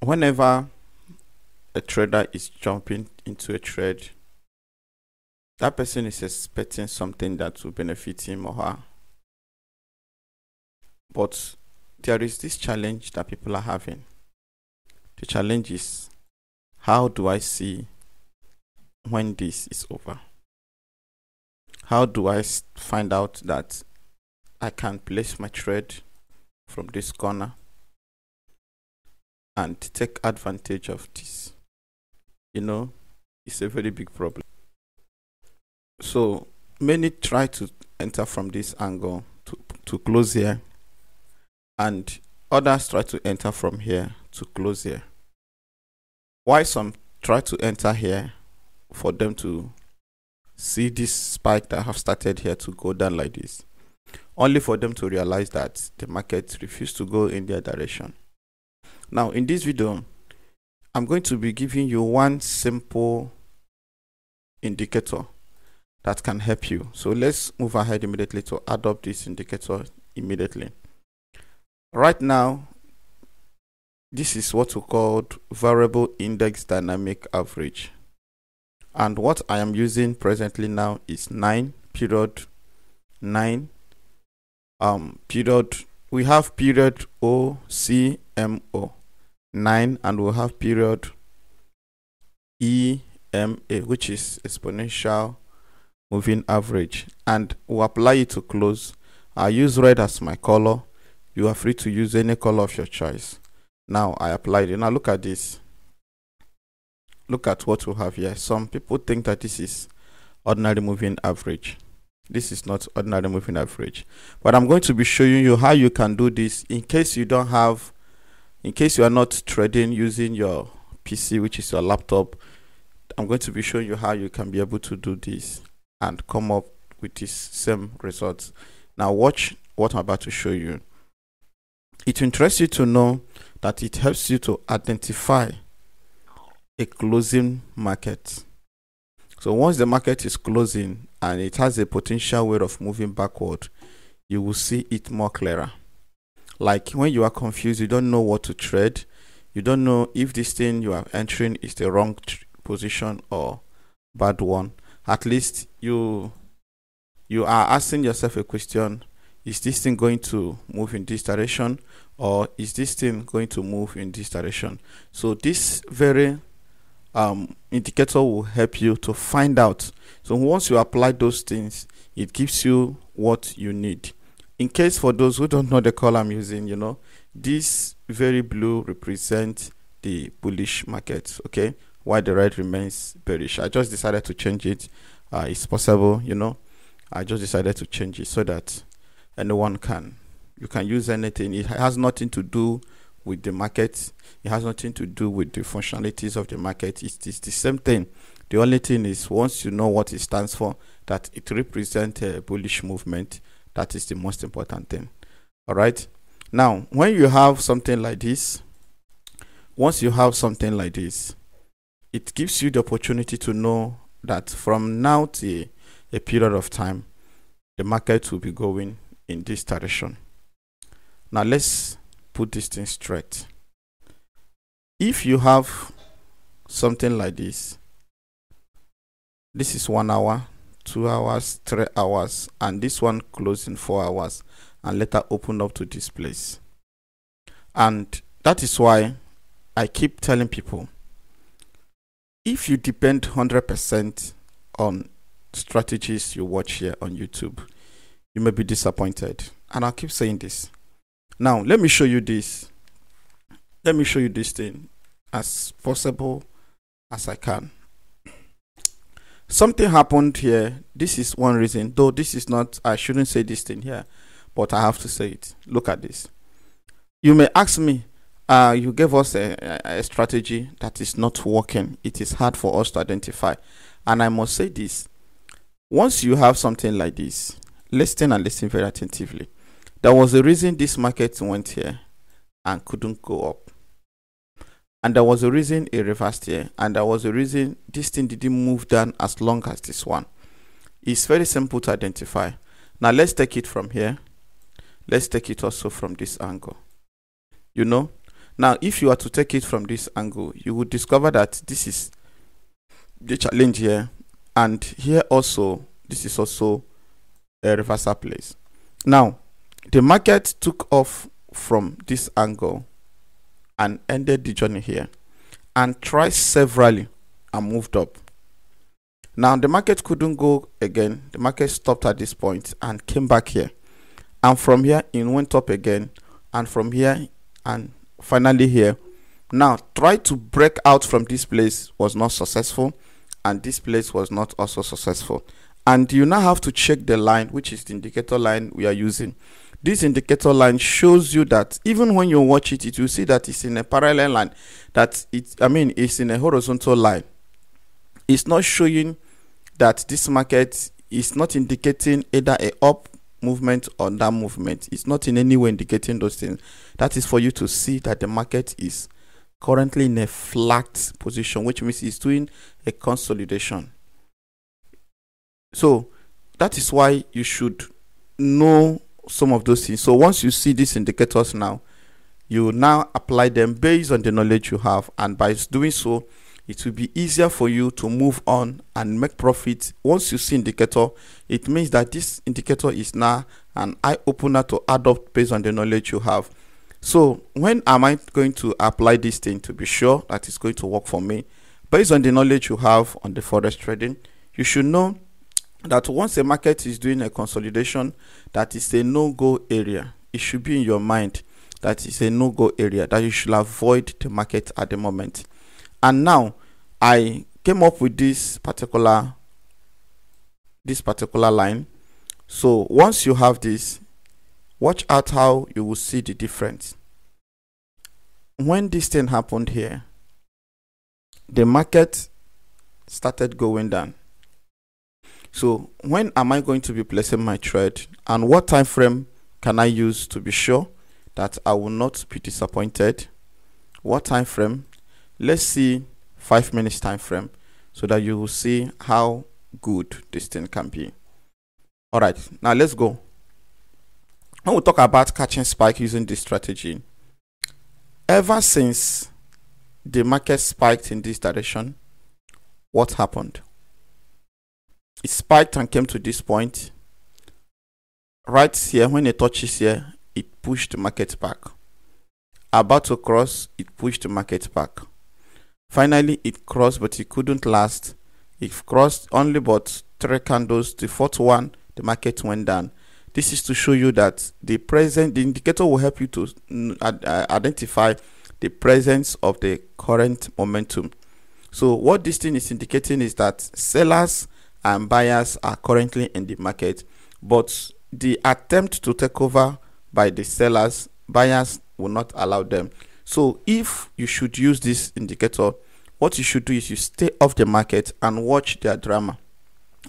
whenever a trader is jumping into a trade, that person is expecting something that will benefit him or her. But there is this challenge that people are having. The challenge is, how do I see when this is over? How do I find out that I can place my trade from this corner and take advantage of this? It's a very big problem. So many try to enter from this angle to close here, and others try to enter from here to close here. Why some try to enter here for them to see this spike that have started here to go down like this, only for them to realize that the market refused to go in their direction. Now in this video, I'm going to be giving you one simple indicator that can help you. So let's move ahead immediately to adopt this indicator immediately. Right now, this is what we call variable index dynamic average. And what I am using presently now is 9 period 9 period. We have period OCMO 9, and we'll have period EMA, which is exponential moving average, and we'll apply it to close. I use red as my color. You are free to use any color of your choice. Now I applied it. Now look at this. Look at what we have here. Some people think that this is ordinary moving average. This is not ordinary moving average, but I'm going to be showing you how you can do this in case you don't have, in case you are not trading using your PC, which is your laptop. I'm going to be showing you how you can be able to do this and come up with this same results. Now watch what I'm about to show you. It interests you to know that it helps you to identify a closing market. So once the market is closing and it has a potential way of moving backward, you will see it more clearer. Like when you are confused, you don't know what to trade, you don't know if this thing you are entering is the wrong position or bad one. At least you are asking yourself a question: is this thing going to move in this direction, or is this thing going to move in this direction? So this very indicator will help you to find out. So once you apply those things, it gives you what you need. In case for those who don't know the color I'm using, this very blue represents the bullish market, okay, while the red remains bearish. I just decided to change it. It's possible, I just decided to change it so that anyone you can use anything. It has nothing to do with the market. It has nothing to do with the functionalities of the market. It's the same thing. The only thing is, once you know what it stands for, that it represents a bullish movement, that is the most important thing. All right. Now, when you have something like this, once you have something like this, it gives you the opportunity to know that from now to a period of time, the market will be going in this direction. Now let's put this thing straight. If you have something like this, this is 1 hour, 2 hours, 3 hours, and this one closed in 4 hours and later open up to this place. And that is why I keep telling people, if you depend 100% on strategies you watch here on YouTube, you may be disappointed. And I'll keep saying this. Now, let me show you this. Let me show you this thing as possible as I can. Something happened here. This is one reason, though this is not, I shouldn't say this thing here, but I have to say it. Look at this. You may ask me, you gave us a strategy that is not working. It is hard for us to identify. And I must say this. Once you have something like this, listen and listen very attentively. There was a reason this market went here and couldn't go up. And there was a reason it reversed here. And there was a reason this thing didn't move down as long as this one. It's very simple to identify. Now let's take it from here. Let's take it also from this angle. Now if you are to take it from this angle, you would discover that this is the challenge here, and here also this is also a reversal place. Now the market took off from this angle and ended the journey here and tried severally and moved up. Now the market couldn't go again. The market stopped at this point and came back here, and from here it went up again, and from here and finally here. Now try to break out from this place, was not successful, and this place was not also successful. And you now have to check the line, which is the indicator line we are using. This indicator line shows you that even when you watch it, it will see that it's in a parallel line, that it's in a horizontal line. It's not showing that this market is not indicating either a up movement or down movement. It's not in any way indicating those things. That is for you to see that the market is currently in a flat position, which means it's doing a consolidation. So that is why you should know some of those things. So once you see these indicators now, you now apply them based on the knowledge you have, and by doing so, it will be easier for you to move on and make profit. Once you see indicator, it means that this indicator is now an eye opener to adopt based on the knowledge you have. So when am I going to apply this thing to be sure that it's going to work for me? Based on the knowledge you have on the forex trading, you should know that once a market is doing a consolidation, that is a no-go area. It should be in your mind that it's a no-go area, that you should avoid the market at the moment. And now I came up with this particular line. So once you have this, watch out how you will see the difference. When this thing happened here, the market started going down. So when am I going to be placing my trade, and what time frame can I use to be sure that I will not be disappointed? What time frame? Let's see 5 minutes time frame, so that you will see how good this thing can be. All right, now let's go. When we talk about catching spike using this strategy, ever since the market spiked in this direction, what happened? It spiked and came to this point. Right here, when it touches here, it pushed the market back. About to cross, it pushed the market back. Finally, it crossed, but it couldn't last. It crossed only but 3 candles. The fourth one, the market went down. This is to show you that the indicator will help you to identify the presence of the current momentum. So what this thing is indicating is that sellers and buyers are currently in the market, but the attempt to take over by the sellers, buyers will not allow them. So if you should use this indicator, what you should do is you stay off the market and watch their drama.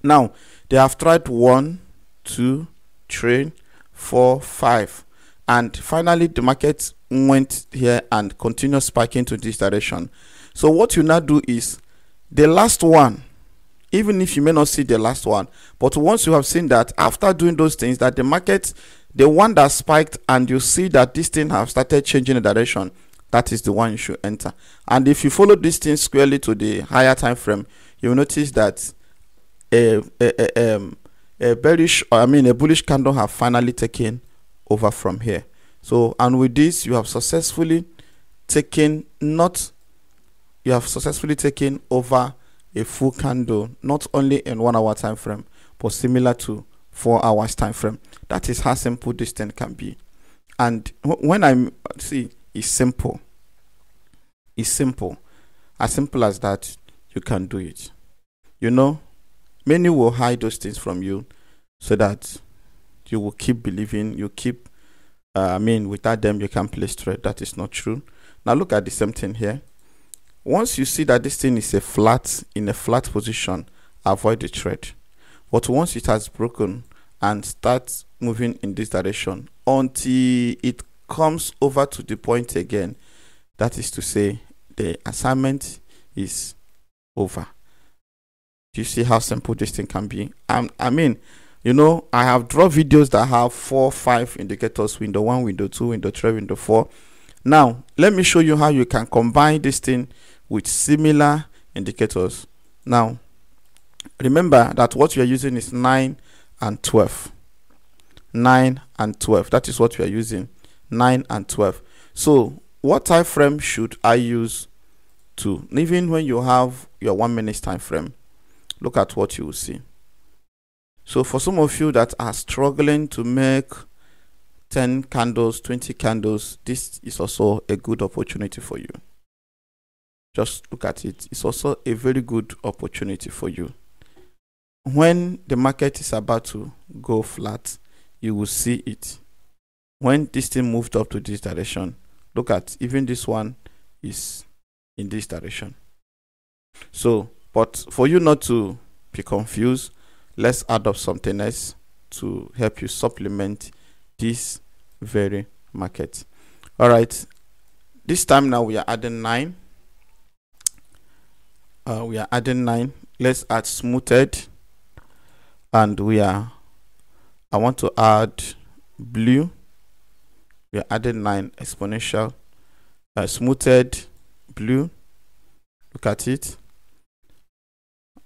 Now they have tried 1, 2, 3, 4, 5, and finally the market went here and continued spiking to this direction. So what you now do is the last one, even if you may not see the last one, but once you have seen that after doing those things, that the market, the one that spiked, and you see that this thing have started changing the direction, that is the one you should enter. And if you follow this thing squarely to the higher time frame, you will notice that a bullish candle have finally taken over from here. So, and with this, you have successfully taken over a full candle, not in 1 hour time frame, but similar to 4 hours time frame. That is how simple this thing can be. And when I see, it's simple. It's simple. As simple as that, you can do it. You know, many will hide those things from you so that you will keep believing, you keep, without them you can't place trade. That is not true. Now look at the same thing here. Once you see that this thing is in a flat position, avoid the trade. But once it has broken and starts moving in this direction until it comes over to the point again, that is to say the assignment is over. Do you see how simple this thing can be? You know, I have drawn videos that have 4, 5 indicators: window 1, window 2, window 3, window 4. Now let me show you how you can combine this thing with similar indicators. Now remember that what we are using is 9 and 12. 9 and 12, that is what we are using, 9 and 12. So what time frame should I use to, even when you have your 1 minute time frame, look at what you will see. So for some of you that are struggling to make 10 candles, 20 candles, this is also a good opportunity for you. Just look at it. It's also a very good opportunity for you. When the market is about to go flat, you will see it. When this thing moved up to this direction, look at, even this one is in this direction. So, but for you not to be confused, let's add up something else to help you supplement this very market. All right, this time now we are adding 9. We are adding 9. Let's add smoothed, and I want to add blue. We are adding 9 exponential, smoothed blue. Look at it.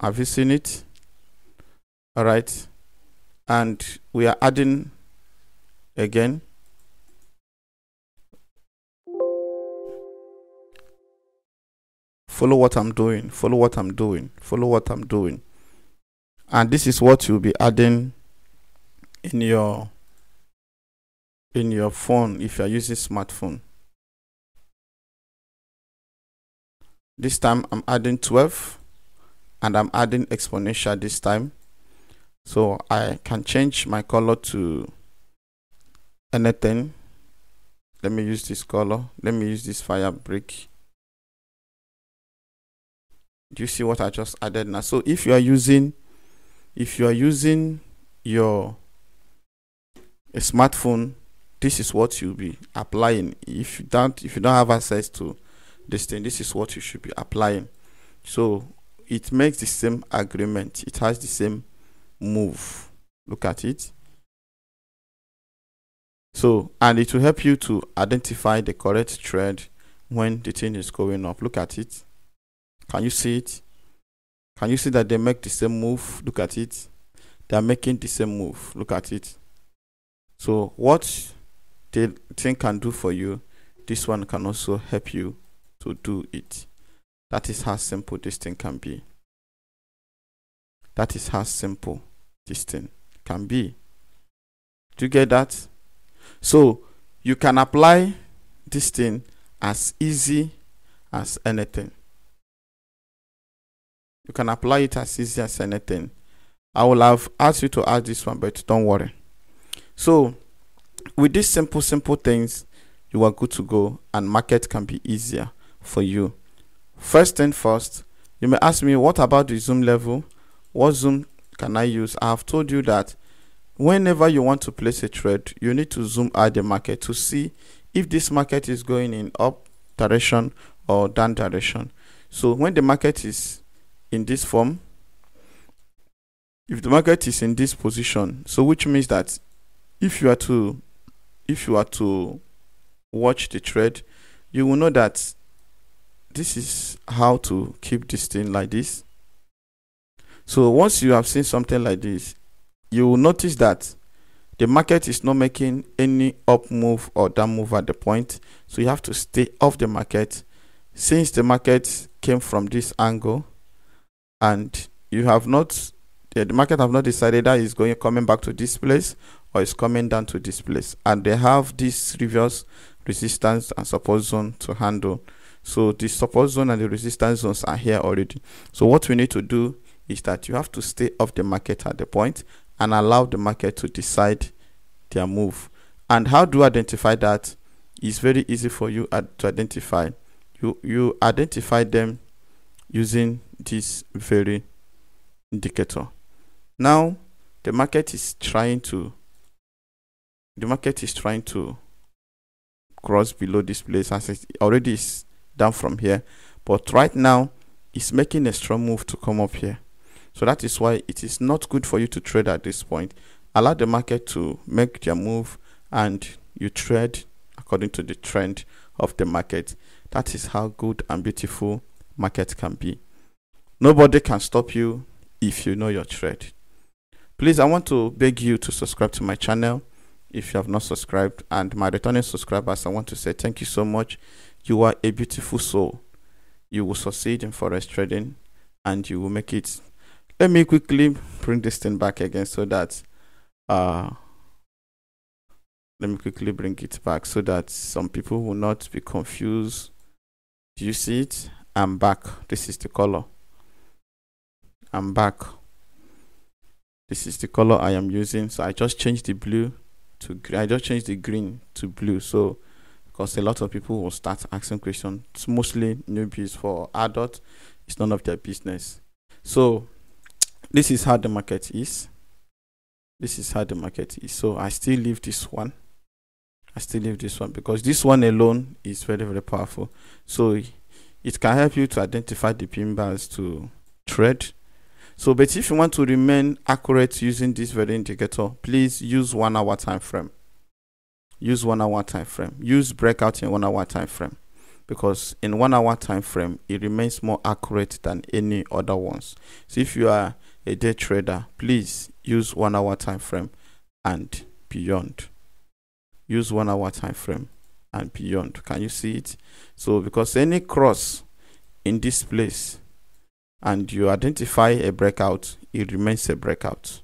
Have you seen it? All right, and we are adding again follow what I'm doing, follow what I'm doing, follow what I'm doing. And this is what you'll be adding in your phone if you're using smartphone. This time I'm adding 12, and I'm adding exponential this time. So I can change my color to anything. Let me use this color. Let me use this fire brick. Do you see what I just added now? So if you are using your smartphone, this is what you'll be applying. If you don't have access to this thing, this is what you should be applying. So it makes the same agreement. It has the same move. Look at it. So, and it will help you to identify the correct trend when the thing is going up. Look at it. Can you see it? Can you see that they make the same move? Look at it. They are making the same move. Look at it. So what the thing can do for you, this one can also help you to do it. That is how simple this thing can be. That is how simple this thing can be. Do you get that? So you can apply this thing as easy as anything. You can apply it as easy as anything. I will have asked you to add this one, but don't worry. So with these simple things, you are good to go, and market can be easier for you. First thing first, you may ask me, what about the zoom level? What zoom can I use? I have told you that whenever you want to place a trade, you need to zoom out the market to see if this market is going in up direction or down direction. So when the market is in this form, if the market is in this position, so which means that if you are to watch the trade, you will know that this is how to keep this thing like this. So once you have seen something like this, you will notice that the market is not making any up move or down move at the point. So you have to stay off the market. Since the market came from this angle, and you have not, the market have not decided that it's coming back to this place or it's coming down to this place, and they have this reverse resistance and support zone to handle. So the support zone and the resistance zones are here already. So what we need to do is that you have to stay off the market at the point and allow the market to decide their move. And how do you identify that? It's very easy for you to identify. You identify them using this very indicator. Now the market is trying to cross below this place, as it already is down from here, but right now it's making a strong move to come up here. So that is why it is not good for you to trade at this point. Allow the market to make their move and you trade according to the trend of the market. That is how good and beautiful market can be. Nobody can stop you if you know your trade. Please, I want to beg you to subscribe to my channel if you have not subscribed, and my returning subscribers, I want to say thank you so much. You are a beautiful soul. You will succeed in forex trading and you will make it. Let me quickly bring this thing back again so that let me quickly bring it back so that some people will not be confused. Do you see it? I'm back. This is the color. I'm back. This is the color I am using. So I just changed the blue to green. I just changed the green to blue. So because a lot of people will start asking questions. It's mostly newbies. For adults, it's none of their business. So this is how the market is. This is how the market is. So I still leave this one. I still leave this one because this one alone is very, very powerful. So it can help you to identify the pin bars to trade. So, but if you want to remain accurate using this very indicator, please use 1 hour time frame. Use 1 hour time frame. Use breakout in 1 hour time frame, because in 1 hour time frame it remains more accurate than any other ones. So if you are a day trader, please use 1 hour time frame and beyond. Use 1 hour time frame and beyond. Can you see it? So because any cross in this place and you identify a breakout, it remains a breakout.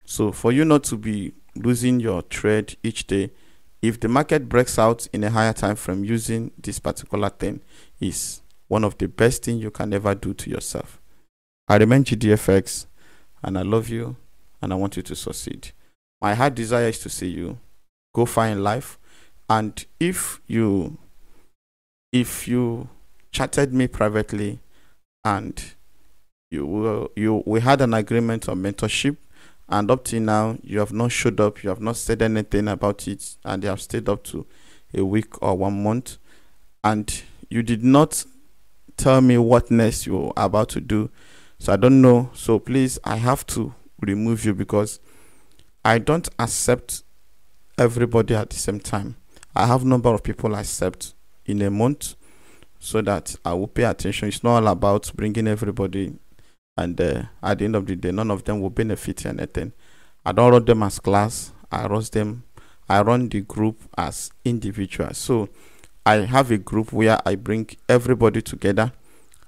So for you not to be losing your trade each day, if the market breaks out in a higher time frame, using this particular thing is one of the best things you can ever do to yourself. I remain GDFX, and I love you, and I want you to succeed. My heart desire is to see you go far in life. And if you chatted me privately and we had an agreement on mentorship, and up till now you have not showed up, you have not said anything about it, and you have stayed up to a week or 1 month, and you did not tell me what next you're about to do, so I don't know. So please, I have to remove you because I don't accept everybody at the same time. I have number of people I accept in a month, so that I will pay attention. It's not all about bringing everybody, and at the end of the day, none of them will benefit anything. I don't run them as class. I run the group as individuals. So I have a group where I bring everybody together,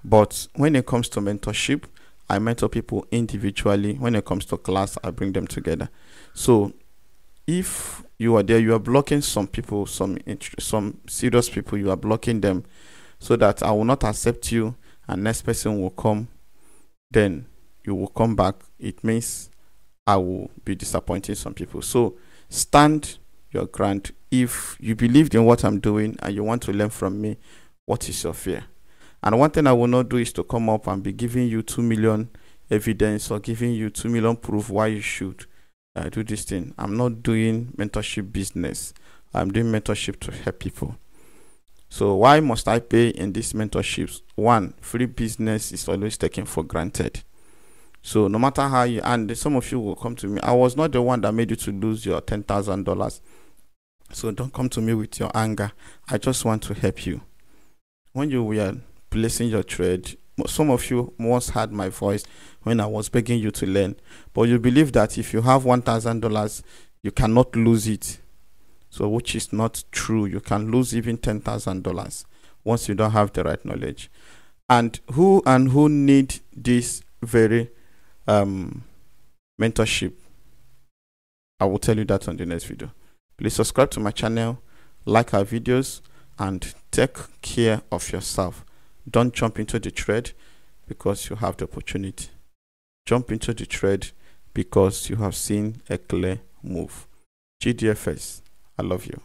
but when it comes to mentorship, I mentor people individually. When it comes to class, I bring them together. So if you are there, you are blocking some people, some serious people, you are blocking them, so that I will not accept you, and next person will come, then you will come back. It means I will be disappointing some people. So stand your ground. If you believed in what I'm doing and you want to learn from me, what is your fear? And one thing I will not do is to come up and be giving you 2 million evidence or giving you 2 million proof why you should do this thing. I'm not doing mentorship business. I'm doing mentorship to help people. So why must I pay in these mentorships? One, free business is always taken for granted. So no matter how you, and some of you will come to me, I was not the one that made you to lose your $10,000. So don't come to me with your anger. I just want to help you. When you were placing your trade, some of you once heard my voice when I was begging you to learn, but you believe that if you have $1,000, you cannot lose it. So which is not true. You can lose even $10,000 once you don't have the right knowledge. And who need this very mentorship? I will tell you that on the next video. Please subscribe to my channel, like our videos, and take care of yourself. Don't jump into the trade because you have the opportunity. Jump into the trade because you have seen a clear move. GDFX, I love you.